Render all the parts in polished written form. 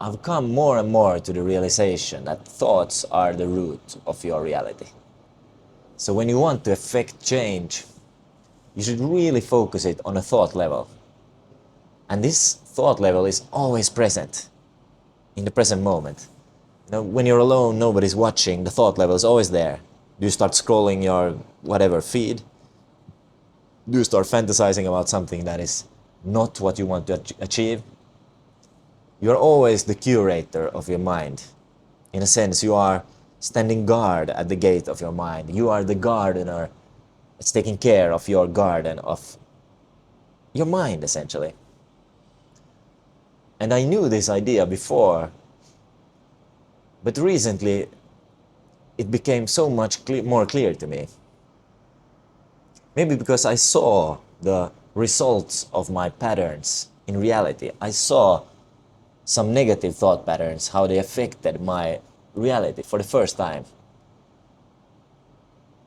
I've come more and more to the realization that thoughts are the root of your reality. So when you want to effect change, you should really focus it on a thought level. And this thought level is always present in the present moment. When you're alone, nobody's watching, the thought level is always there. Do you start scrolling your whatever feed? Do you start fantasizing about something that is not what you want to achieve? You're always the curator of your mind. In a sense, you are standing guard at the gate of your mind. You are the gardener that's taking care of your garden, of your mind, essentially. And I knew this idea before, but recently it became so much more clear to me. Maybe because I saw the results of my patterns in reality. I saw some negative thought patterns, how they affected my reality for the first time.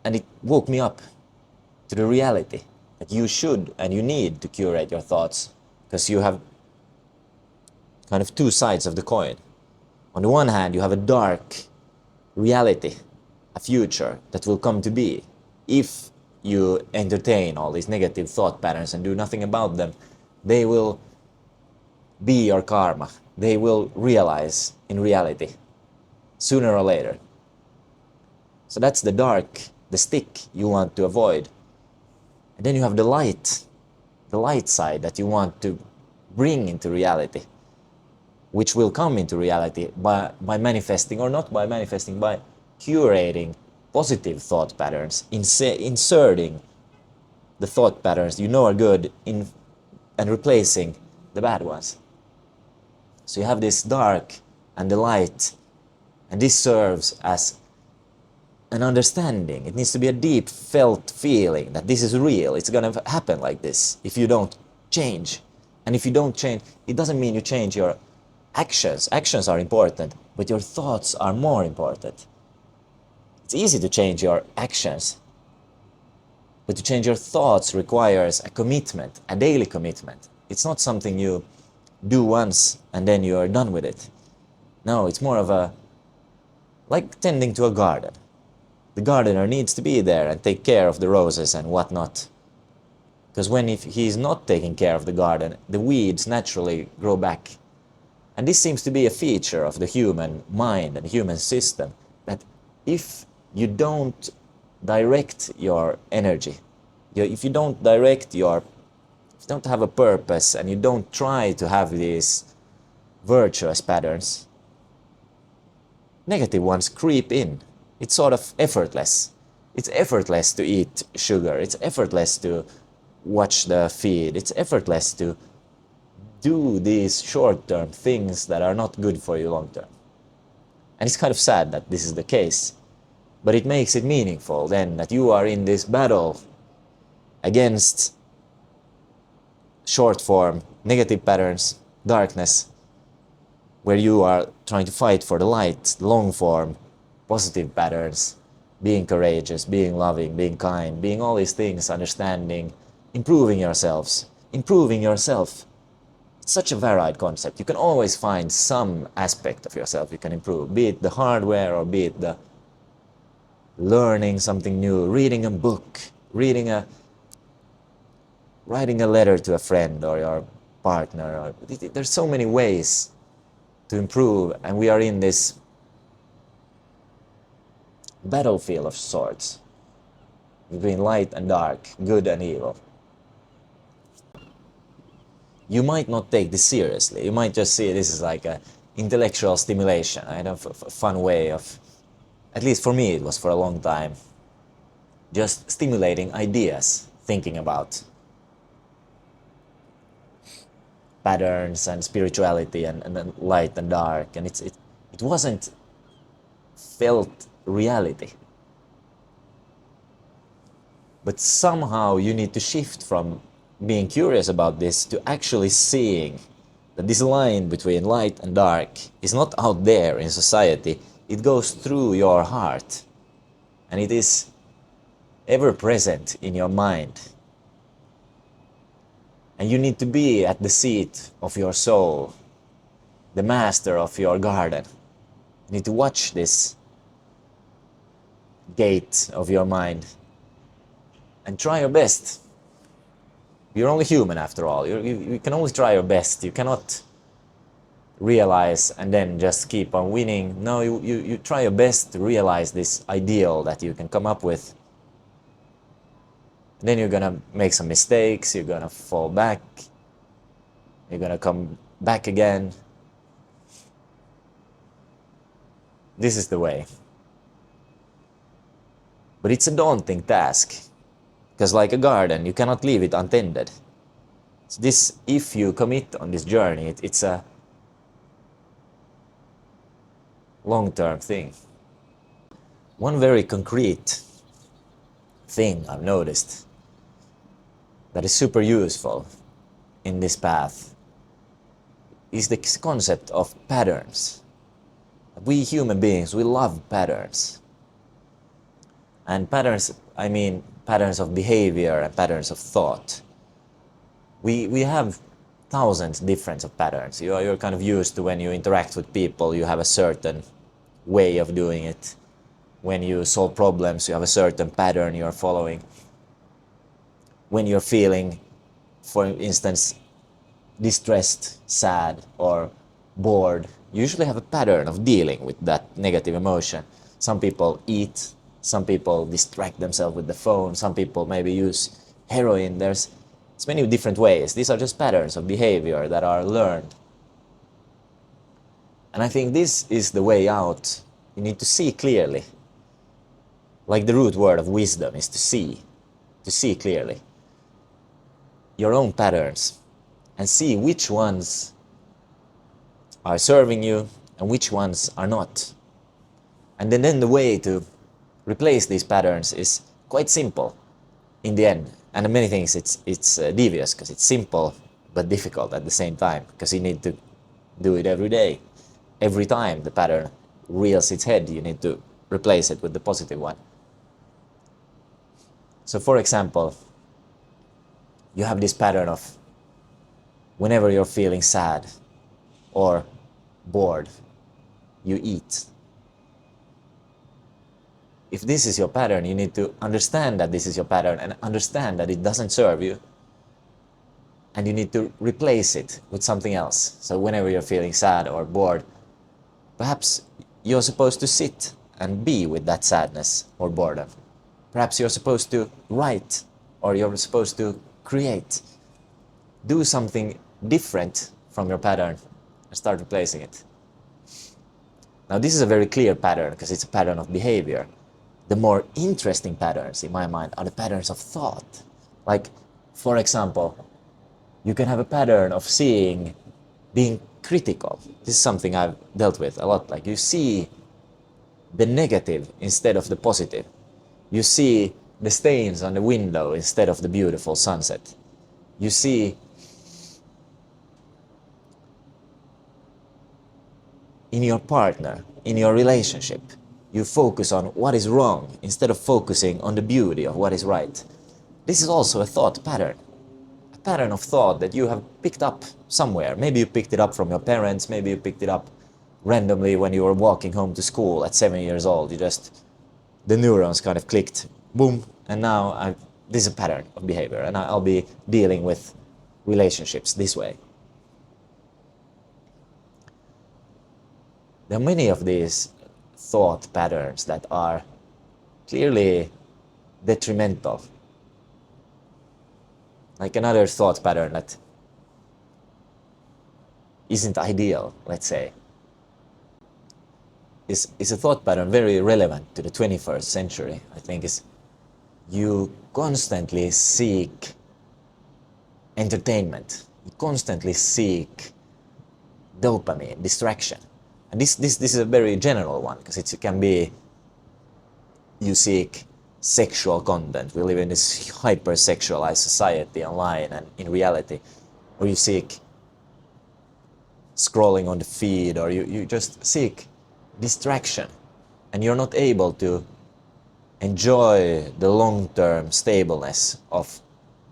And it woke me up to the reality that you should and you need to curate your thoughts, because you have kind of two sides of the coin. On the one hand, you have a dark reality, a future that will come to be if you entertain all these negative thought patterns and do nothing about them. They will be your karma. They will realize in reality sooner or later. So that's the dark, the stick you want to avoid. And then you have the light side that you want to bring into reality, which will come into reality by manifesting, or not by manifesting, by curating positive thought patterns, inserting the thought patterns you know are good and replacing the bad ones. So you have this dark and the light, and this serves as an understanding. It needs to be a deep felt feeling that this is real. It's gonna happen like this if you don't change. And if you don't change, it doesn't mean you change your actions. Actions are important, but your thoughts are more important. It's easy to change your actions, but to change your thoughts requires a commitment, a daily commitment. It's not something you do once and then you are done with it. No, it's more of like tending to a garden. The gardener needs to be there and take care of the roses and whatnot. Because if he's not taking care of the garden, the weeds naturally grow back. And this seems to be a feature of the human mind and human system, that if you don't direct your energy, if you don't have a purpose and you don't try to have these virtuous patterns, negative ones creep in. It's sort of effortless. It's effortless to eat sugar. It's effortless to watch the feed. It's effortless to do these short-term things that are not good for you long-term. And it's kind of sad that this is the case. But it makes it meaningful then that you are in this battle against short-form negative patterns, darkness, where you are trying to fight for the light, long-form, positive patterns, being courageous, being loving, being kind, being all these things, understanding, improving yourselves, improving yourself. It's such a varied concept. You can always find some aspect of yourself you can improve, be it the hardware or be it the learning something new, reading a book, writing a letter to a friend or your partner. There's so many ways to improve, and we are in this battlefield of sorts between light and dark, good and evil. You might not take this seriously. You might just see this as like a intellectual stimulation, a fun way of, at least for me it was for a long time, just stimulating ideas, thinking about patterns and spirituality and light and dark, and it wasn't felt reality. But somehow you need to shift from being curious about this to actually seeing that this line between light and dark is not out there in society. It goes through your heart, and it is ever present in your mind. And you need to be at the seat of your soul the master of your garden. You need to watch this gate of your mind and try your best. You're only human after all. You can only try your best. You cannot realize and then just keep on winning. No, you try your best to realize this ideal that you can come up with. And then you're gonna make some mistakes, you're gonna fall back, you're gonna come back again. This is the way. But it's a daunting task, because like a garden, you cannot leave it untended. So this, if you commit on this journey, it's a long-term thing. One very concrete thing I've noticed that is super useful in this path is this concept of patterns. We human beings, we love patterns. And patterns, I mean patterns of behavior and patterns of thought. We have thousands different of patterns. You're kind of used to, when you interact with people, you have a certain way of doing it. When you solve problems, you have a certain pattern you're following. When you're feeling, for instance, distressed, sad, or bored, you usually have a pattern of dealing with that negative emotion. Some people eat, some people distract themselves with the phone, some people maybe use heroin. There's many different ways. These are just patterns of behavior that are learned. And I think this is the way out. You need to see clearly. Like the root word of wisdom is to see clearly your own patterns and see which ones are serving you and which ones are not. And then the way to replace these patterns is quite simple in the end. And in many things it's devious, because it's simple but difficult at the same time, because you need to do it every day. Every time the pattern rears its head, you need to replace it with the positive one. So for example, you have this pattern of whenever you're feeling sad or bored, you eat. If this is your pattern, you need to understand that this is your pattern and understand that it doesn't serve you. And you need to replace it with something else. So whenever you're feeling sad or bored, perhaps you're supposed to sit and be with that sadness or boredom. Perhaps you're supposed to write, or you're supposed to create. Do something different from your pattern and start replacing it. Now this is a very clear pattern, because it's a pattern of behavior. The more interesting patterns, in my mind, are the patterns of thought. Like, for example, you can have a pattern of being critical. This is something I've dealt with a lot. Like, you see the negative instead of the positive. You see the stains on the window instead of the beautiful sunset. You see in your partner, in your relationship, you focus on what is wrong instead of focusing on the beauty of what is right. This is also a thought pattern. A pattern of thought that you have picked up somewhere. Maybe you picked it up from your parents, maybe you picked it up randomly when you were walking home to school at 7 years old. The neurons kind of clicked, boom, and now this is a pattern of behavior, and I'll be dealing with relationships this way. There are many of these thought patterns that are clearly detrimental. Like another thought pattern that isn't ideal, let's say, is a thought pattern very relevant to the 21st century, I think, is you constantly seek entertainment. You constantly seek dopamine, distraction. And this is a very general one, because it can be you seek sexual content. We live in this hyper-sexualized society online and in reality, or you seek scrolling on the feed, or you just seek distraction, and you're not able to enjoy the long-term stableness of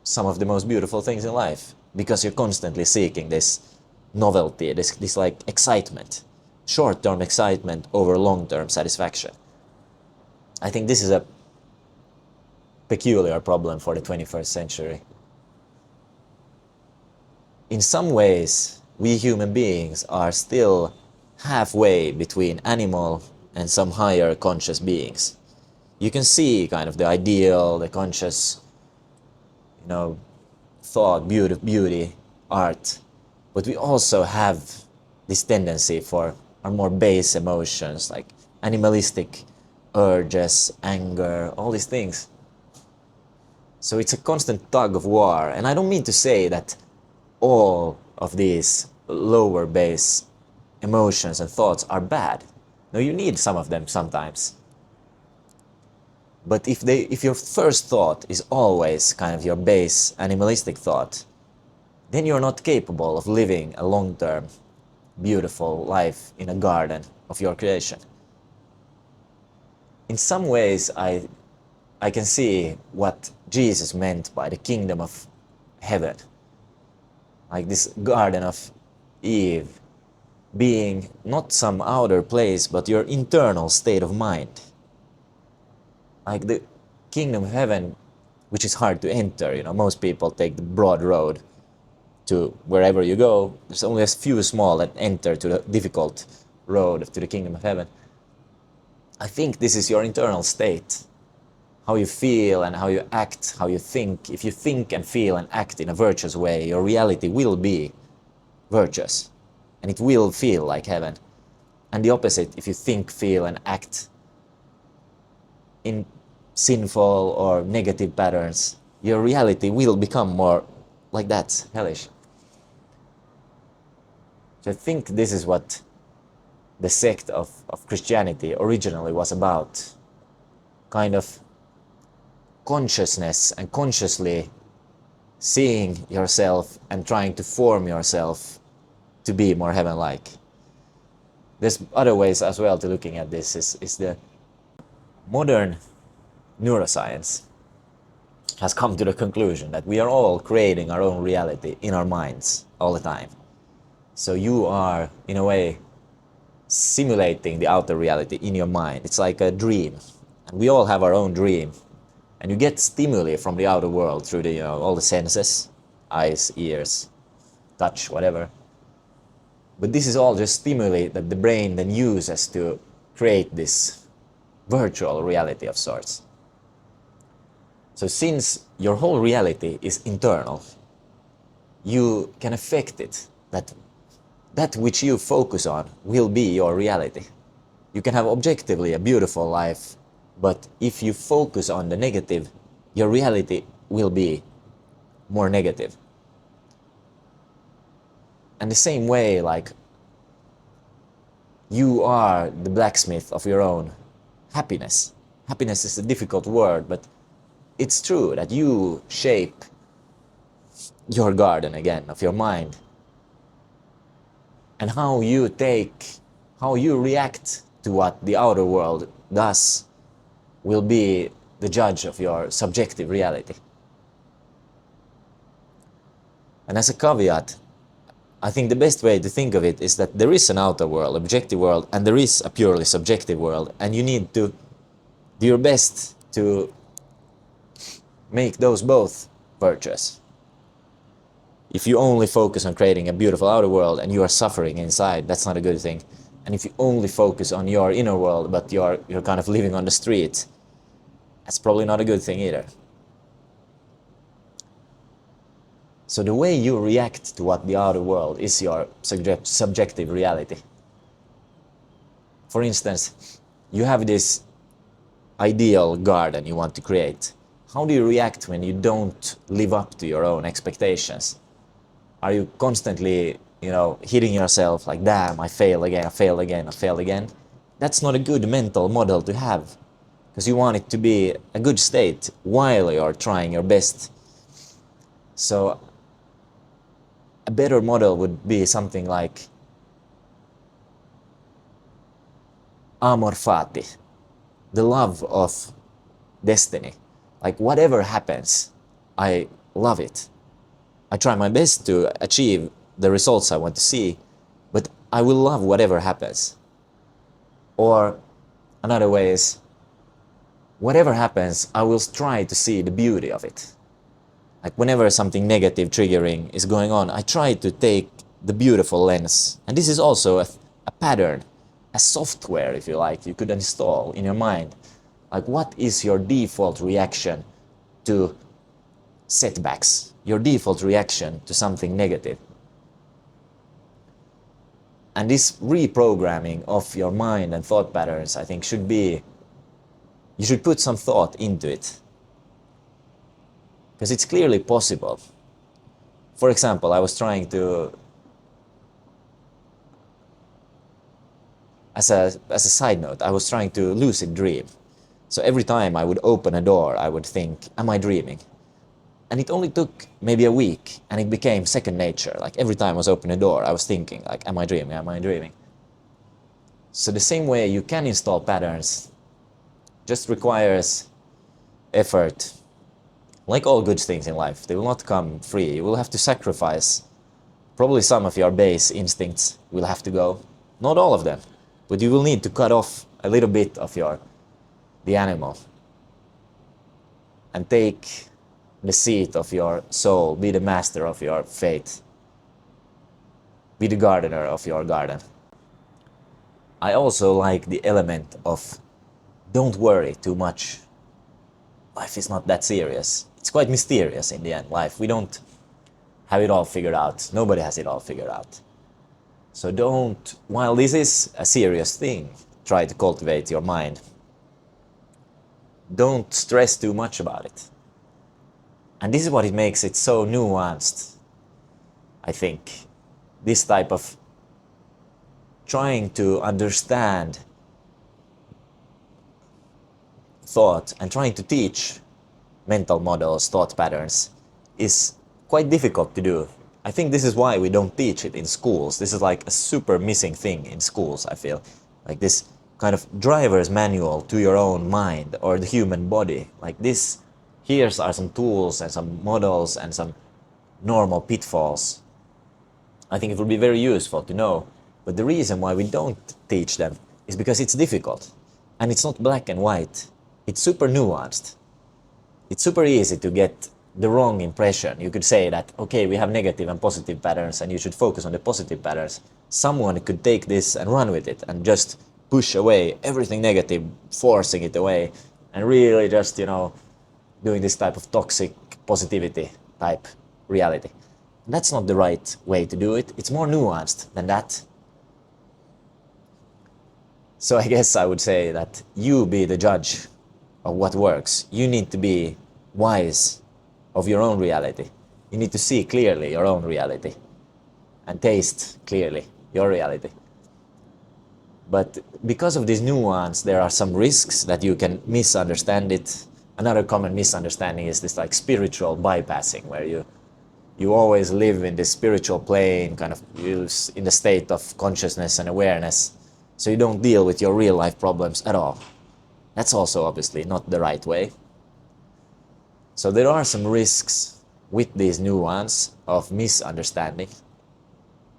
some of the most beautiful things in life, because you're constantly seeking this novelty, this like excitement, short-term excitement over long-term satisfaction. I think this is a peculiar problem for the 21st century. In some ways, we human beings are still halfway between animal and some higher conscious beings. You can see kind of the ideal, the conscious, thought, beauty, art, but we also have this tendency for our more base emotions, like animalistic urges, anger, all these things. So it's a constant tug of war, and I don't mean to say that all of these lower base emotions and thoughts are bad. No, you need some of them sometimes. But if your first thought is always kind of your base animalistic thought, then you're not capable of living a long-term, beautiful life in a garden of your creation. In some ways, I can see what Jesus meant by the kingdom of heaven. Like this Garden of Eve being not some outer place, but your internal state of mind. Like the kingdom of heaven, which is hard to enter, most people take the broad road to wherever you go. There's only a few small that enter to the difficult road to the kingdom of heaven. I think this is your internal state. How you feel and how you act, how you think. If you think and feel and act in a virtuous way, your reality will be virtuous. And it will feel like heaven. And the opposite, if you think, feel and act in sinful or negative patterns, your reality will become more like that, hellish. So I think this is what the sect of Christianity originally was about. Kind of consciousness and consciously seeing yourself and trying to form yourself to be more heaven-like. There's other ways as well to looking at this is the modern neuroscience has come to the conclusion that we are all creating our own reality in our minds all the time. So you are, in a way, simulating the outer reality in your mind. It's like a dream. And we all have our own dream. And you get stimuli from the outer world through the, all the senses, eyes, ears, touch, whatever. But this is all just stimuli that the brain then uses to create this virtual reality of sorts. So since your whole reality is internal, you can affect it. That which you focus on will be your reality. You can have objectively a beautiful life, but if you focus on the negative, your reality will be more negative. And the same way, like, you are the blacksmith of your own happiness. Happiness is a difficult word, but it's true that you shape your garden again of your mind. And how you react to what the outer world does will be the judge of your subjective reality. And as a caveat, I think the best way to think of it is that there is an outer world, objective world, and there is a purely subjective world, and you need to do your best to make those both virtuous. If you only focus on creating a beautiful outer world and you are suffering inside, that's not a good thing. And if you only focus on your inner world, but you're kind of living on the street, that's probably not a good thing either. So the way you react to what the outer world is your subjective reality. For instance, you have this ideal garden you want to create. How do you react when you don't live up to your own expectations? Are you constantly, hitting yourself like, damn, I failed again, I failed again, I failed again? That's not a good mental model to have, because you want it to be a good state while you're trying your best. So a better model would be something like amor fati, the love of destiny. Like, whatever happens, I love it. I try my best to achieve the results I want to see, but I will love whatever happens. Or another way is, whatever happens, I will try to see the beauty of it. Like whenever something negative, triggering is going on, I try to take the beautiful lens. And this is also a pattern, a software, if you like, you could install in your mind. Like, what is your default reaction to setbacks? Your default reaction to something negative? And this reprogramming of your mind and thought patterns, I think, should be, you should put some thought into it. Because it's clearly possible. For example, I was trying to, as a side note, I was trying to lucid dream. So every time I would open a door, I would think, am I dreaming? And it only took maybe a week, and it became second nature. Like every time I was opening a door, I was thinking, like, am I dreaming? Am I dreaming? So the same way you can install patterns, just requires effort. Like all good things in life, they will not come free. You will have to sacrifice. Probably some of your base instincts will have to go. Not all of them, but you will need to cut off a little bit of the animal and take the seat of your soul, be the master of your fate, be the gardener of your garden. I also like the element of don't worry too much. Life is not that serious. It's quite mysterious in the end, life. We don't have it all figured out. Nobody has it all figured out. So don't, while this is a serious thing, try to cultivate your mind. Don't stress too much about it. And this is what it makes it so nuanced, I think. This type of trying to understand thought and trying to teach mental models, thought patterns, is quite difficult to do. I think this is why we don't teach it in schools. This is like a super missing thing in schools, I feel. Like this kind of driver's manual to your own mind or the human body. Like this, here are some tools and some models and some normal pitfalls. I think it would be very useful to know. But the reason why we don't teach them is because it's difficult. And it's not black and white. It's super nuanced. It's super easy to get the wrong impression. You could say that, okay, we have negative and positive patterns and you should focus on the positive patterns. Someone could take this and run with it and just push away everything negative, forcing it away, and really just, doing this type of toxic positivity type reality. That's not the right way to do it. It's more nuanced than that. So I guess I would say that you be the judge of what works. You need to be wise of your own reality. You need to see clearly your own reality and taste clearly your reality. But because of this nuance, there are some risks that you can misunderstand it. Another common misunderstanding is this like spiritual bypassing, where you always live in this spiritual plane, kind of in the state of consciousness and awareness, so you don't deal with your real life problems at all. That's also obviously not the right way. So there are some risks with this nuance of misunderstanding.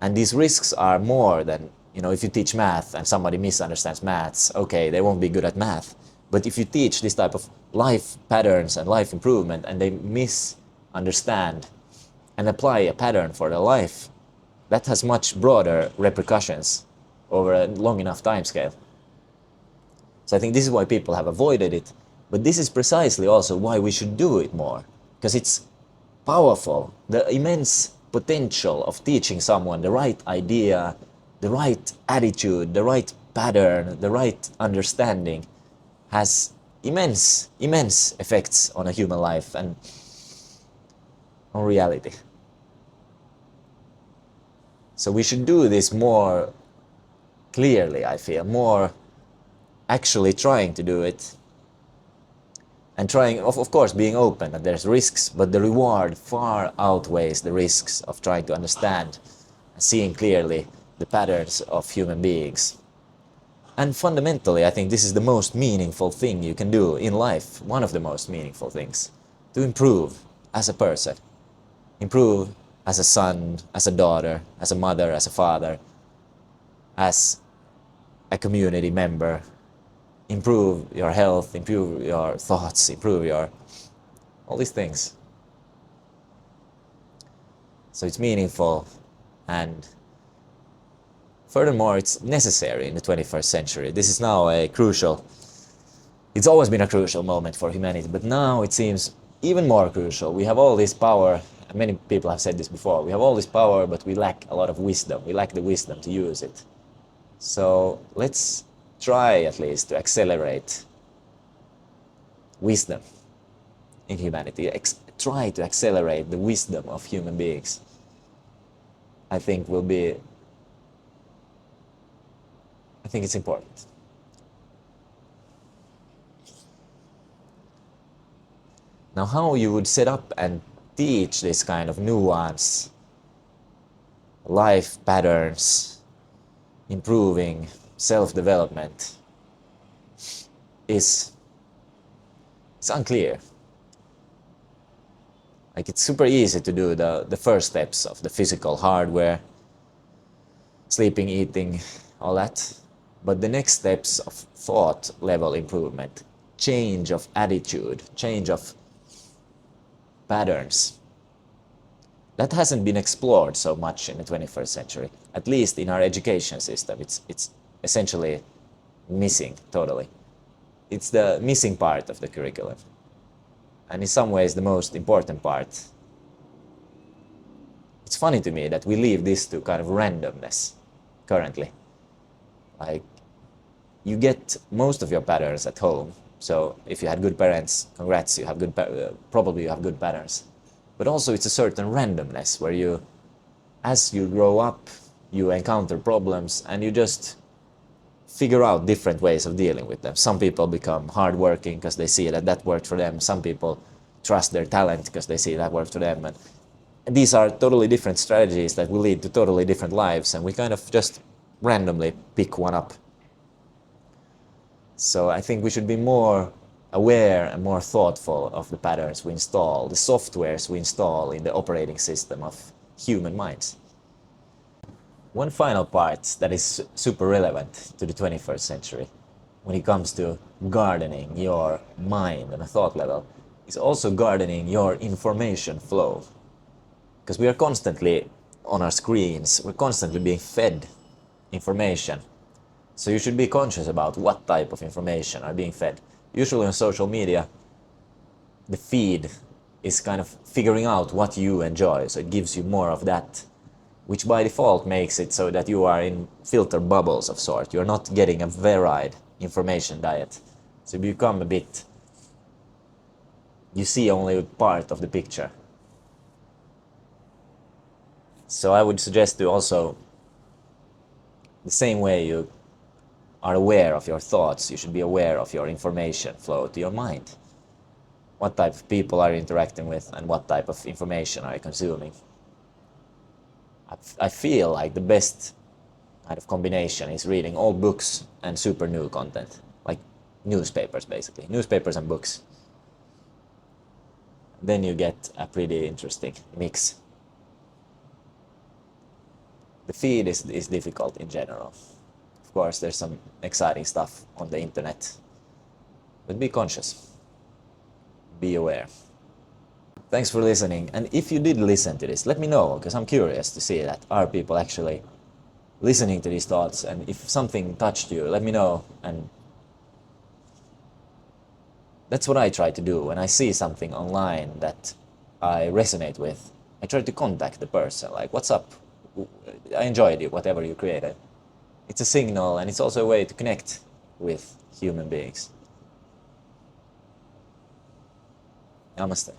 And these risks are more than, if you teach math and somebody misunderstands maths, okay, they won't be good at math. But if you teach this type of life patterns and life improvement and they misunderstand and apply a pattern for their life, that has much broader repercussions over a long enough time scale. So I think this is why people have avoided it, but this is precisely also why we should do it more, because it's powerful. The immense potential of teaching someone the right idea, the right attitude, the right pattern, the right understanding has immense effects on a human life and on reality. So we should do this more clearly, I feel, more actually trying to do it, and trying, of course, being open that there's risks, but the reward far outweighs the risks of trying to understand and seeing clearly the patterns of human beings. And fundamentally, I think this is the most meaningful thing you can do in life, one of the most meaningful things, to improve as a person, improve as a son, as a daughter, as a mother, as a father, as a community member. Improve your health, improve your thoughts, improve your all these things. So it's meaningful, and furthermore, it's necessary in the 21st century. This is now a crucial, it's always been a crucial moment for humanity, but now it seems even more crucial. We have all this power, and many people have said this before, we have all this power, but we lack a lot of wisdom. We lack the wisdom to use it. So let's try at least to accelerate wisdom in humanity. Try to accelerate the wisdom of human beings. I think it's important. Now, how you would set up and teach this kind of nuance, life patterns, improving self-development it's unclear. Like, it's super easy to do the first steps of the physical hardware, sleeping, eating, all that. But the next steps of thought level improvement, change of attitude, change of patterns, that hasn't been explored so much in the 21st century. At least in our education system, it's essentially missing totally. It's the missing part of the curriculum. And in some ways the most important part. It's funny to me that we leave this to kind of randomness currently. Like, you get most of your patterns at home. So if you had good parents, congrats, you have good, probably you have good patterns. But also it's a certain randomness where you, as you grow up, you encounter problems and you just figure out different ways of dealing with them. Some people become hardworking because they see that that worked for them. Some people trust their talent because they see that worked for them. And these are totally different strategies that will lead to totally different lives, and we kind of just randomly pick one up. So I think we should be more aware and more thoughtful of the patterns we install, the softwares we install in the operating system of human minds. One final part that is super relevant to the 21st century when it comes to gardening your mind on a thought level is also gardening your information flow. Because we are constantly on our screens, we're constantly being fed information. So you should be conscious about what type of information are being fed. Usually on social media, the feed is kind of figuring out what you enjoy, so it gives you more of that, which by default makes it so that you are in filter bubbles of sort. You're not getting a varied information diet. So you become a bit, you see only part of the picture. So I would suggest to also, the same way you are aware of your thoughts, you should be aware of your information flow to your mind. What type of people are you interacting with and what type of information are you consuming? I feel like the best kind of combination is reading old books and super new content, like newspapers basically, newspapers and books. Then you get a pretty interesting mix. The feed is difficult in general. Of course, there's some exciting stuff on the internet, but be conscious, be aware. Thanks for listening, and if you did listen to this, let me know, because I'm curious to see that are people actually listening to these thoughts, and if something touched you, let me know. And that's what I try to do when I see something online that I resonate with. I try to contact the person, like, what's up? I enjoyed it, whatever you created. It's a signal, and it's also a way to connect with human beings. Namaste.